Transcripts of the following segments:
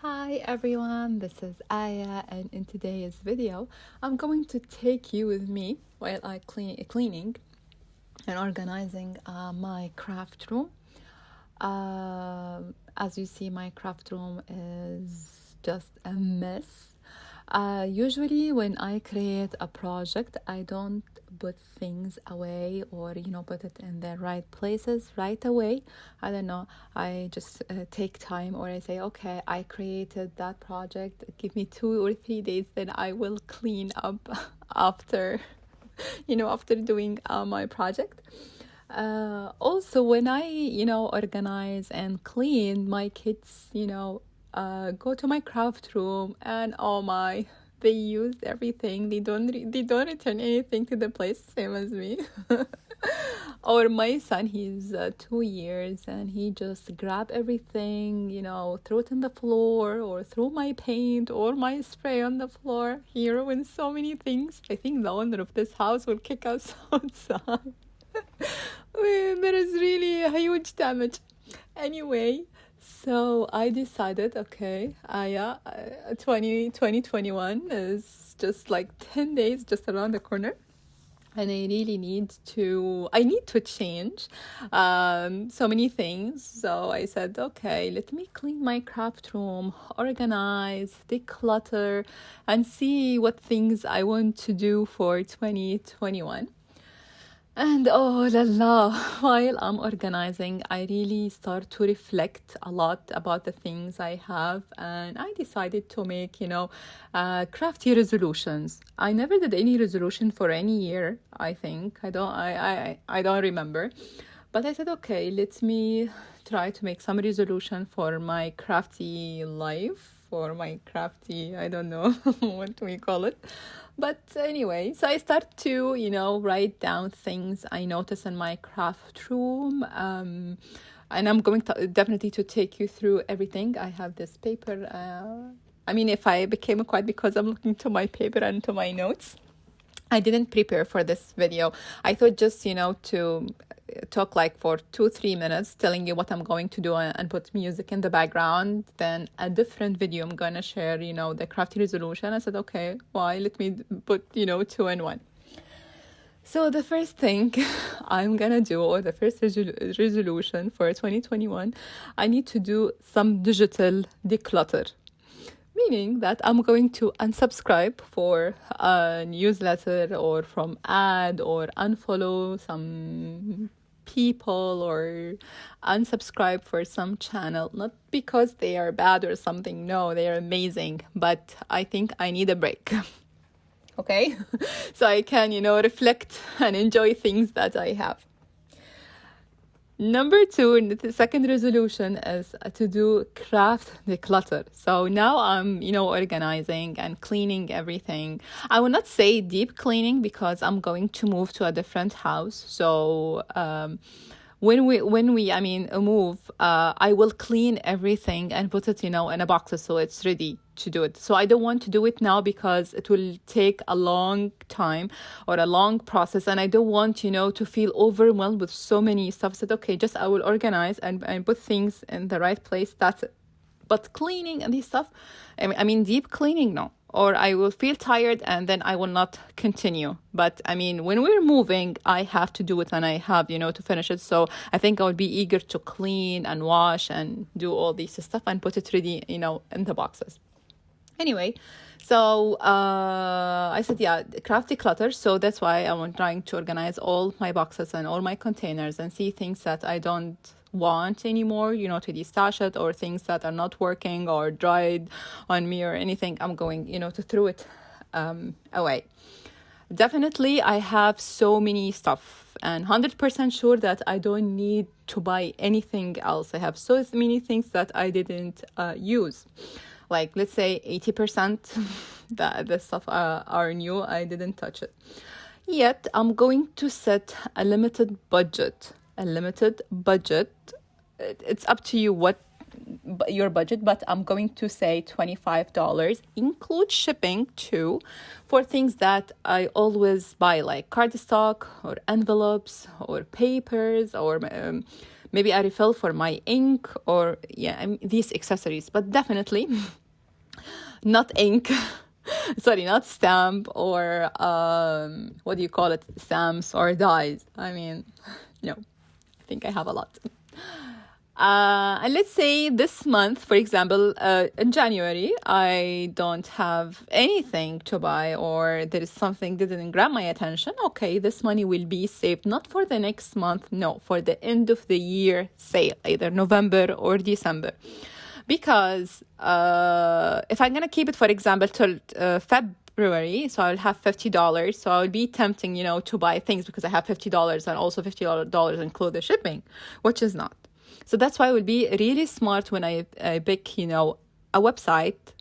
Hi everyone, this is Aya, and in today's video, I'm going to take you with me while I cleaning and organizing my craft room. As you see, my craft room is just a mess. Usually, when I create a project, I don't put things away or put it in the right places right away. I don't know. I just take time, or I say, okay, I created that project. Give me 2 or 3 days, then I will clean up after after doing my project. Also, when I organize and clean, my kids go to my craft room, and oh my, they use everything. They don't return anything to the place, same as me. Or my son, he's 2 years, and he just grab everything, throw it on the floor, or throw my paint or my spray on the floor. He ruins so many things. I think the owner of this house will kick us outside. There is really a huge damage. Anyway, so I decided, okay, 2021 is just like 10 days just around the corner. And I really need to change so many things. So I said, okay, let me clean my craft room, organize, declutter, and see what things I want to do for 2021. And oh la la, while I'm organizing, I really start to reflect a lot about the things I have, and I decided to make, crafty resolutions. I never did any resolution for any year, I think. I don't remember. But I said, okay, let me try to make some resolution for my crafty life, for my crafty, I don't know what we call it. But anyway, so I start to, write down things I notice in my craft room. And I'm going to definitely to take you through everything. I have this paper. If I became quiet because I'm looking to my paper and to my notes. I didn't prepare for this video. I thought just, to talk like for 2-3 minutes, telling you what I'm going to do and put music in the background. Then a different video, I'm going to share, the crafty resolution. I said, okay, why? Let me put, 2 in 1. So the first thing I'm going to do, or the first resolution for 2021, I need to do some digital declutter. Meaning that I'm going to unsubscribe for a newsletter or from ad, or unfollow some people, or unsubscribe for some channel. Not because they are bad or something. No, they are amazing. But I think I need a break. Okay? So I can, reflect and enjoy things that I have. Number 2, the second resolution is to do craft declutter. So now I'm, organizing and cleaning everything. I will not say deep cleaning because I'm going to move to a different house. So when we move, I will clean everything and put it, in a box so it's ready to do it. So I don't want to do it now because it will take a long time or a long process, and I don't want, to feel overwhelmed with so many stuff. I said, okay, just I will organize and put things in the right place. That's it. But cleaning and this stuff, deep cleaning, no. Or I will feel tired and then I will not continue. But when we're moving, I have to do it, and I have, to finish it. So I think I would be eager to clean and wash and do all this stuff and put it ready, in the boxes. Anyway, so I said, craft declutter. So that's why I'm trying to organize all my boxes and all my containers and see things that I don't want anymore, to destash it, or things that are not working or dried on me or anything. I'm going, to throw it away. Definitely, I have so many stuff, and 100% sure that I don't need to buy anything else. I have so many things that I didn't use. Like, let's say 80% the stuff are new. I didn't touch it. Yet, I'm going to set a limited budget. It's up to you what your budget, but I'm going to say $25. Include shipping too, for things that I always buy, like cardstock or envelopes or papers or maybe a refill for my ink, or these accessories, but definitely not ink. Sorry, not stamp or what do you call it? Stamps or dyes. I mean, no, I think I have a lot. And let's say this month, for example, in January, I don't have anything to buy, or there is something that didn't grab my attention. Okay, this money will be saved not for the next month, no, for the end of the year sale, either November or December. Because if I'm gonna keep it, for example, till February, so I'll have $50. So I'll be tempting, to buy things because I have $50, and also $50 include the shipping, which is not. So that's why I will be really smart when I pick, a website.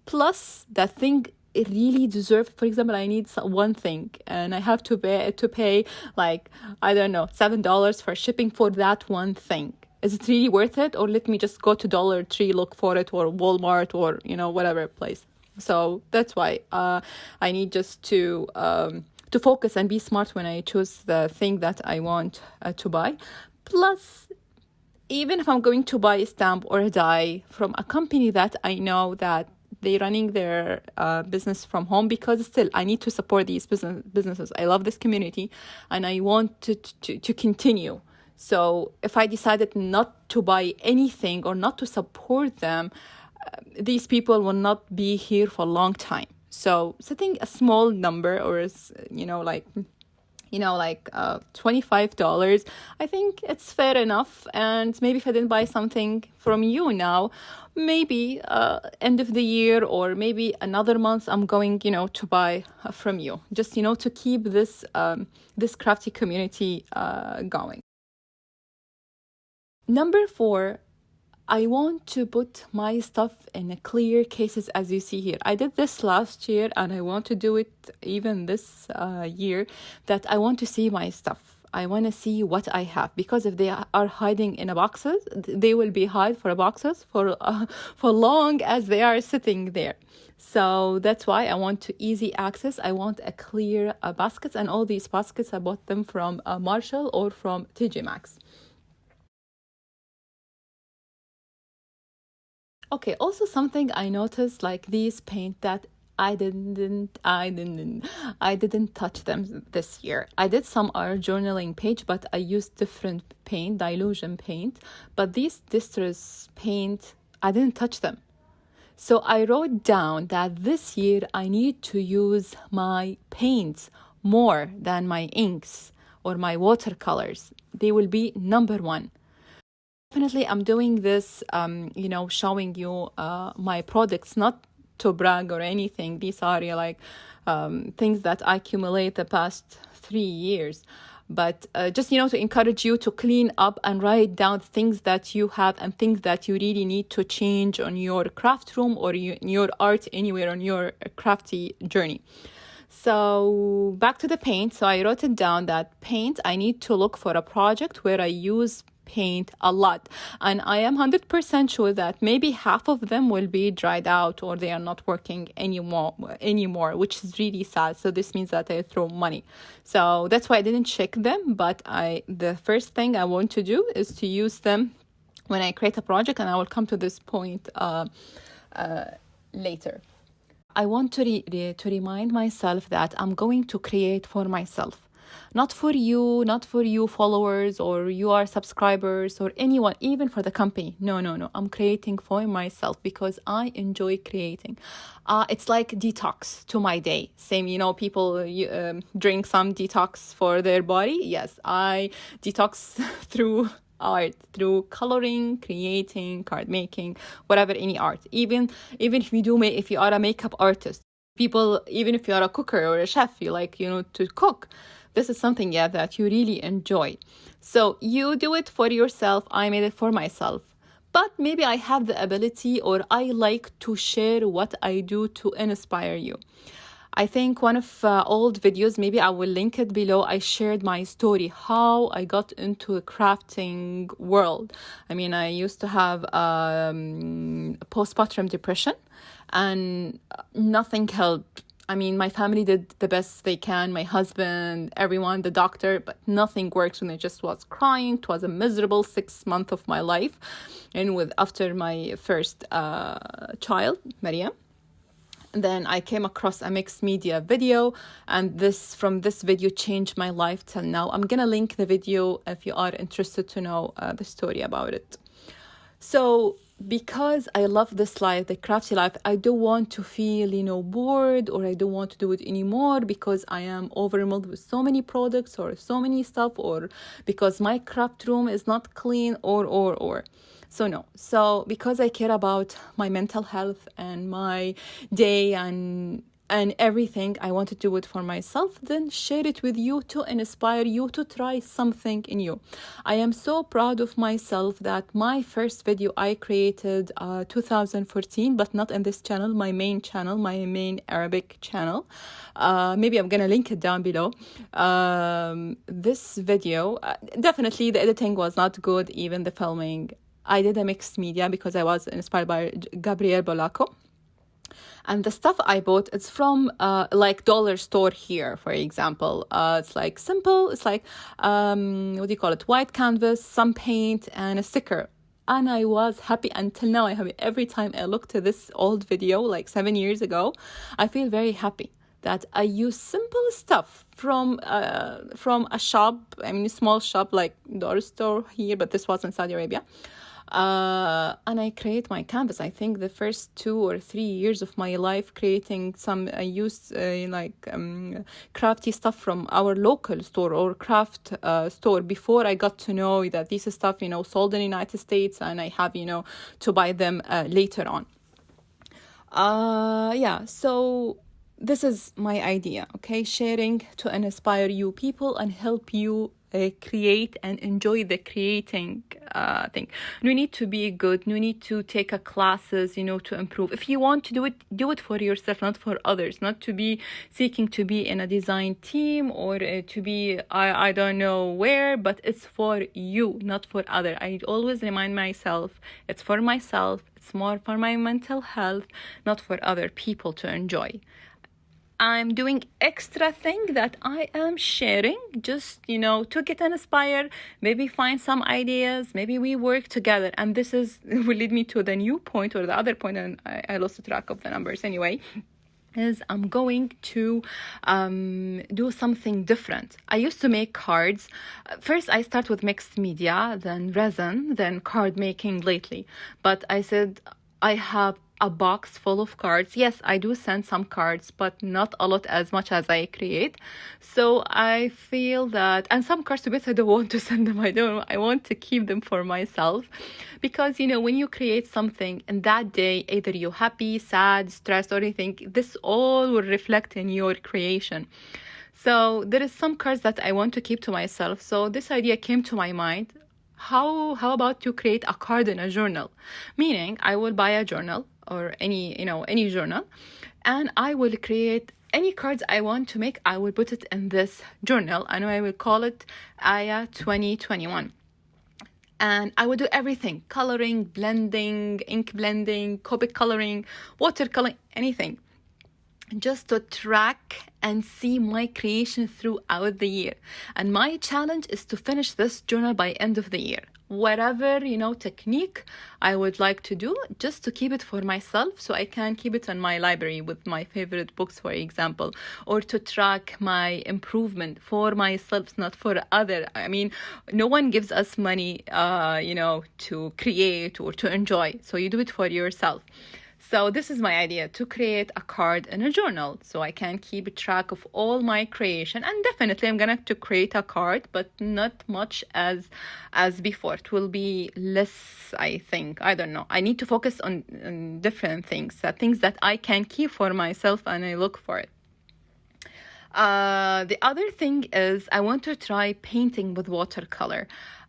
Plus, that thing it really deserves. For example, I need one thing, and I have to pay like, I don't know, $7 for shipping for that one thing. Is it really worth it? Or let me just go to Dollar Tree, look for it, or Walmart, or whatever place. So that's why I need just to focus and be smart when I choose the thing that I want to buy. Plus, even if I'm going to buy a stamp or a die from a company that I know that they're running their business from home, because still I need to support these businesses. I love this community and I want to continue. So if I decided not to buy anything or not to support them, these people will not be here for a long time. So setting a small number, or $25, I think it's fair enough. And maybe if I didn't buy something from you now, maybe end of the year, or maybe another month, I'm going, to buy from you, just, to keep this crafty community going. Number 4, I want to put my stuff in clear cases, as you see here. I did this last year, and I want to do it even this year, that I want to see my stuff. I want to see what I have, because if they are hiding in a boxes, they will be hide for boxes for long as they are sitting there. So that's why I want to easy access. I want a clear baskets, and all these baskets I bought them from Marshall or from TJ Maxx. Okay, also something I noticed, like these paint that I didn't touch them this year. I did some art journaling page, but I used different paint, dilution paint. But these distress paint, I didn't touch them. So I wrote down that this year I need to use my paints more than my inks or my watercolors. They will be number 1. Definitely, I'm doing this, showing you my products, not to brag or anything. These are things that I accumulate the past 3 years. But just, to encourage you to clean up and write down things that you have and things that you really need to change on your craft room or in your art, anywhere on your crafty journey. So back to the paint. So I wrote it down that paint, I need to look for a project where I use paint a lot, and I am 100% sure that maybe half of them will be dried out, or they are not working anymore, which is really sad. So this means that I throw money. So that's why I didn't check them, but the first thing I want to do is to use them when I create a project, and I will come to this point later. I want to remind myself that I'm going to create for myself. Not for you followers, or your subscribers, or anyone, even for the company. No. I'm creating for myself because I enjoy creating. It's like detox to my day. Same, people drink some detox for their body. Yes, I detox through art, through coloring, creating, card making, whatever, any art. Even if if you are a makeup artist, people, even if you are a cooker or a chef, you like, to cook. This is something, that you really enjoy. So you do it for yourself. I made it for myself. But maybe I have the ability, or I like to share what I do to inspire you. I think one of old videos, maybe I will link it below, I shared my story, how I got into a crafting world. I mean, I used to have postpartum depression, and nothing helped. I mean, my family did the best they can, my husband, everyone, the doctor, but nothing works when I just was crying. It was a miserable 6 months of my life. And after my first child, Maria. And then I came across a mixed media video, and from this video changed my life till now. I'm gonna link the video if you are interested to know the story about it. So because I love this life, the crafty life, I don't want to feel, bored, or I don't want to do it anymore because I am overwhelmed with so many products or so many stuff, or because my craft room is not clean, or. So no. So because I care about my mental health and my day and everything, I want to do it for myself, then share it with you to inspire you to try something new. I am so proud of myself that my first video I created 2014, but not in this channel, my main channel, my main Arabic channel. Maybe I'm gonna link it down below. This video, definitely the editing was not good, even the filming. I did a mixed media because I was inspired by Gabriel Bolaco. And the stuff I bought, it's from like dollar store here, for example. It's like simple. It's like, what do you call it? White canvas, some paint, and a sticker. And I was happy until now. I have every time I look to this old video, like 7 years ago, I feel very happy that I use simple stuff from a shop. I mean, a small shop like dollar store here, but this was in Saudi Arabia. And I create my canvas. I think the first 2 or 3 years of my life creating I used crafty stuff from our local store or craft store before I got to know that this stuff, sold in the United States, and I have, to buy them later on. So this is my idea, okay? Sharing to inspire you people and help you create and enjoy the creating thing. You need to be good. You need to take classes, to improve. If you want to do it for yourself, not for others. Not to be seeking to be in a design team or to be, I don't know where, but it's for you, not for other. I always remind myself, it's for myself. It's more for my mental health, not for other people to enjoy. I'm doing extra thing that I am sharing just, to get inspired, maybe find some ideas, maybe we work together. And this will lead me to the new point, or the other point, and I lost track of the numbers anyway, is I'm going to do something different. I used to make cards. First, I start with mixed media, then resin, then card making lately. But I said I have a box full of cards. Yes, I do send some cards, but not a lot as much as I create. So I feel that, and some cards, to be honest, I don't want to send them. I want to keep them for myself, because when you create something in that day, either you're happy, sad, stressed, or anything, this all will reflect in your creation. So there is some cards that I want to keep to myself. So this idea came to my mind. How about you create a card in a journal? Meaning I will buy a journal or any journal, and I will create any cards I want to make. I will put it in this journal, and I will call it Aya 2021. And I will do everything: coloring, blending, ink blending, Copic coloring, watercoloring, anything, just to track and see my creation throughout the year. And my challenge is to finish this journal by end of the year. Whatever, technique I would like to do, just to keep it for myself, so I can keep it in my library with my favorite books, for example, or to track my improvement for myself, not for other. I mean, no one gives us money, to create or to enjoy. So you do it for yourself. So this is my idea, to create a card in a journal so I can keep track of all my creation. And definitely I'm going to create a card, but not much as before. It will be less, I think. I don't know. I need to focus on different things that I can keep for myself, and I look for it. The other thing is I want to try painting with watercolor.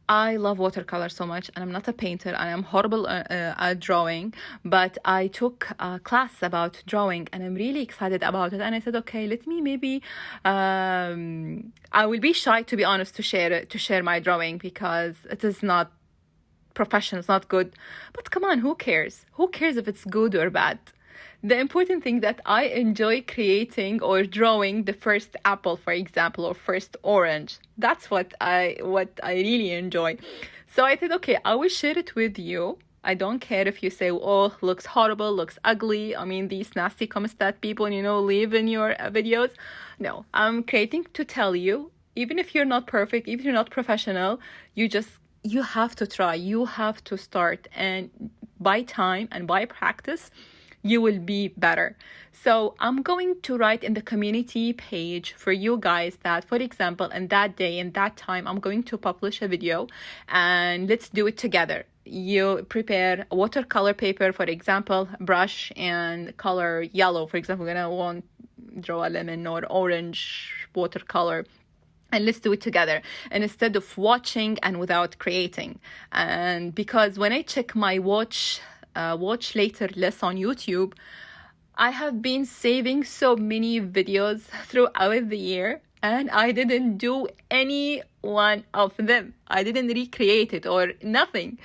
I love watercolor so much, and I'm not a painter. I am horrible at drawing, but I took a class about drawing, and I'm really excited about it. And I said, okay, let me maybe, I will be shy, to be honest, to share my drawing, because it is not professional, it's not good. But come on, who cares? Who cares if it's good or bad? The important thing that I enjoy creating or drawing the first apple, for example, or first orange. That's what I really enjoy. So I thought, okay, I will share it with you. I don't care if you say, oh, looks horrible, looks ugly. I mean, these nasty comments that people, leave in your videos. No, I'm creating to tell you, even if you're not perfect, even if you're not professional, you have to try, you have to start. And by time and by practice, you will be better. So I'm going to write in the community page for you guys that, for example, in that day, in that time, I'm going to publish a video and let's do it together. You prepare watercolor paper, for example, brush and color yellow. For example, we're gonna want draw a lemon or orange watercolor. And let's do it together, and instead of watching and without creating. And because when I check my watch later list on YouTube, I have been saving so many videos throughout the year, and I didn't do any one of them. I didn't recreate it or nothing.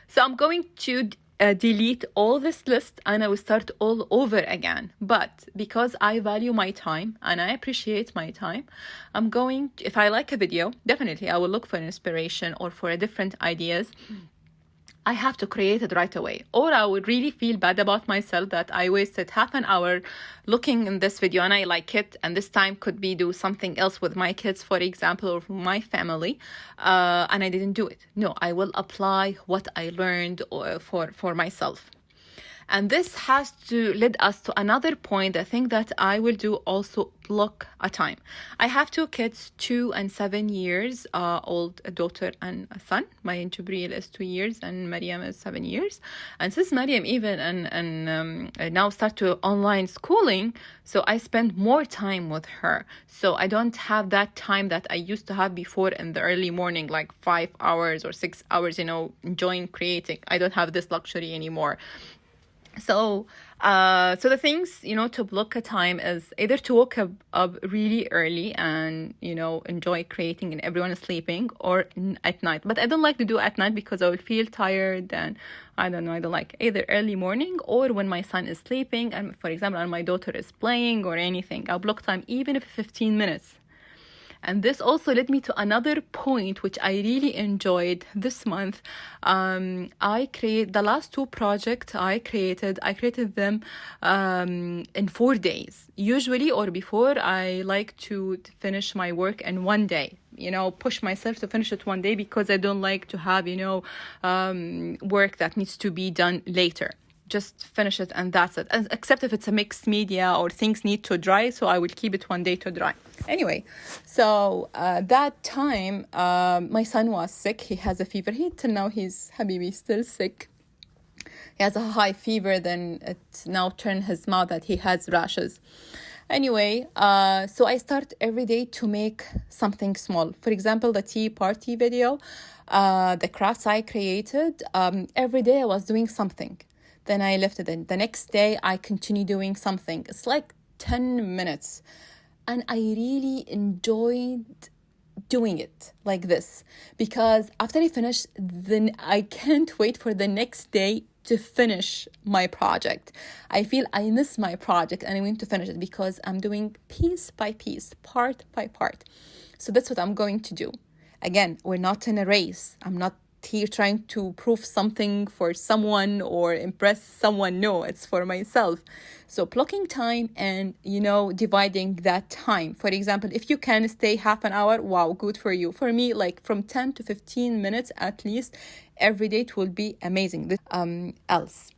So I'm going to delete all this list and I will start all over again. But because I value my time and I appreciate my time, I'm going to, if I like a video, definitely I will look for inspiration or for different ideas. I have to create it right away, or I would really feel bad about myself that I wasted half an hour looking in this video and I like it, and this time could be do something else with my kids, for example, or my family, and I didn't do it. No, I will apply what I learned for myself. And this has to lead us to another point. I think that I will do also block a time. I have two kids, 2 and 7 years old, a daughter and a son. My Jibril is 2 years and Mariam is 7 years. And since Mariam even and now start to online schooling, so I spend more time with her. So I don't have that time that I used to have before in the early morning, like 5 hours or 6 hours, enjoying creating. I don't have this luxury anymore. So the things, to block a time is either to wake up really early and, enjoy creating and everyone is sleeping, or at night. But I don't like to do at night because I will feel tired, and I don't like either early morning or when my son is sleeping and, for example, and my daughter is playing or anything. I'll block time even if 15 minutes. And this also led me to another point, which I really enjoyed this month. I create the last 2 projects I created them in 4 days. Usually, or before, I like to finish my work in 1 day. Push myself to finish it 1 day because I don't like to have, work that needs to be done later. Just finish it and that's it. Except if it's a mixed media or things need to dry, so I will keep it 1 day to dry. Anyway, so that time, my son was sick. He has a fever. Till now he's Habibi still sick. He has a high fever. Then it now turned his mouth that he has rashes. Anyway, so I start every day to make something small. For example, the tea party video, the crafts I created. Every day I was doing something. Then I left it. The next day, I continue doing something. It's like 10 minutes. And I really enjoyed doing it like this. Because after I finish, then I can't wait for the next day to finish my project. I feel I miss my project and I want to finish it because I'm doing piece by piece, part by part. So that's what I'm going to do. Again, we're not in a race. I'm not here trying to prove something for someone or impress someone. No, it's for myself. So blocking time and, dividing that time. For example, if you can stay half an hour, wow, good for you. For me, like from 10 to 15 minutes at least every day, it will be amazing. Else.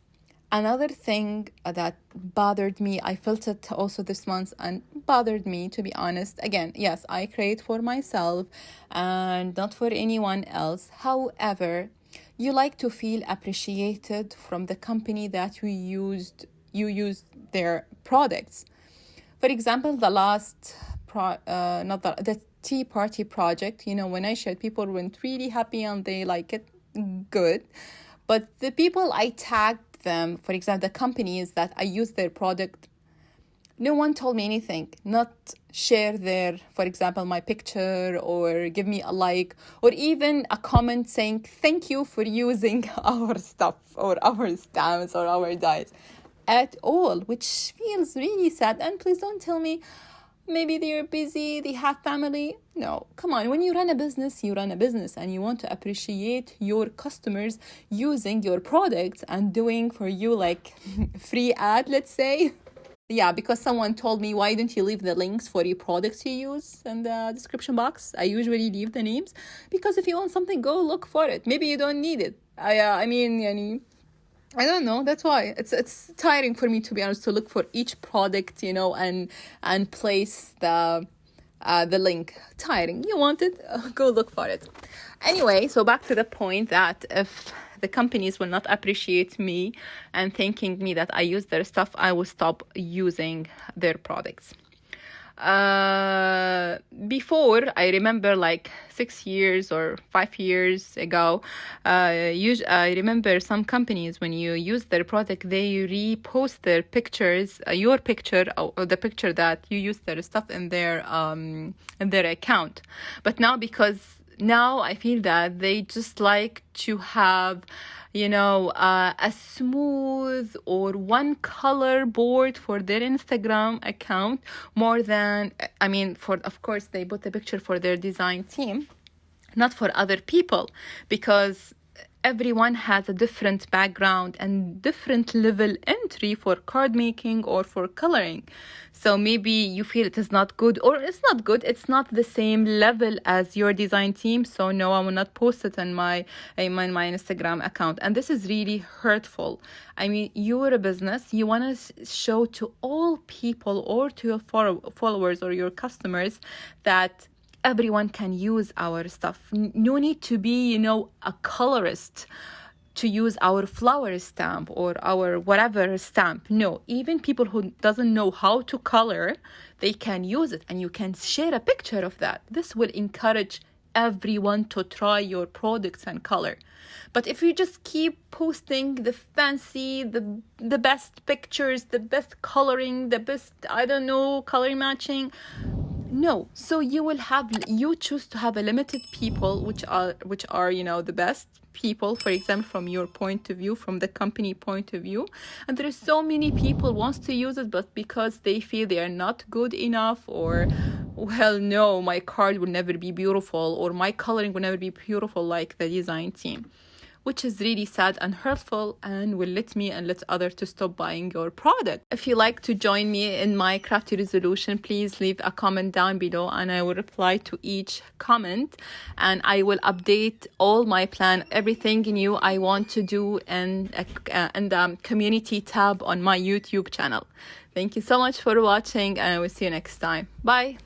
Another thing that bothered me, I felt it also this month and bothered me, to be honest. Again, yes, I create for myself and not for anyone else. However, you like to feel appreciated from the company that you used their products. For example, the last, the tea party project, when I shared, people went really happy and they like it, good. But the people I tagged them, for example, the companies that I use their product, no one told me anything, not share their, for example, my picture or give me a like or even a comment saying thank you for using our stuff or our stamps or our dyes. at all, which feels really sad. And please don't tell me maybe they're busy, they have family. No, come on. When you run a business, you run a business, and you want to appreciate your customers using your products and doing for you like free ad, let's say. Yeah, because someone told me, why don't you leave the links for your products you use in the description box? I usually leave the names because if you want something, go look for it. Maybe you don't need it. I mean, يعني, I don't know. That's why it's tiring for me, to be honest, to look for each product, and place the link. Tiring. You want it? Go look for it. Anyway, so back to the point that if the companies will not appreciate me and thanking me that I use their stuff, I will stop using their products. Before, I remember like 6 years or 5 years ago, I remember some companies, when you use their product, they repost their pictures, your picture or the picture that you use their stuff in their account. But now I feel that they just like to have, a smooth or one color board for their Instagram account more than, of course, they put the picture for their design team, not for other people, because everyone has a different background and different level entry for card making or for coloring. So maybe you feel it is not good, or it's not good. It's not the same level as your design team. So no, I will not post it on my Instagram account. And this is really hurtful. I mean, you're a business. You want to show to all people or to your followers or your customers that everyone can use our stuff. No need to be, a colorist to use our flower stamp or our whatever stamp. No, even people who doesn't know how to color, they can use it, and you can share a picture of that. This will encourage everyone to try your products and color. But if you just keep posting the fancy, the best pictures, the best coloring, the best, color matching, no. So you choose to have a limited people, which are the best people, for example, from your point of view, from the company point of view. And there are so many people wants to use it, but because they feel they are not good enough, or, well, no, my card will never be beautiful, or my coloring will never be beautiful like the design team, which is really sad and hurtful, and will let others to stop buying your product. If you like to join me in my crafty resolution, please leave a comment down below, and I will reply to each comment, and I will update all my plan, everything new I want to do in the community tab on my YouTube channel. Thank you so much for watching, and I will see you next time. Bye.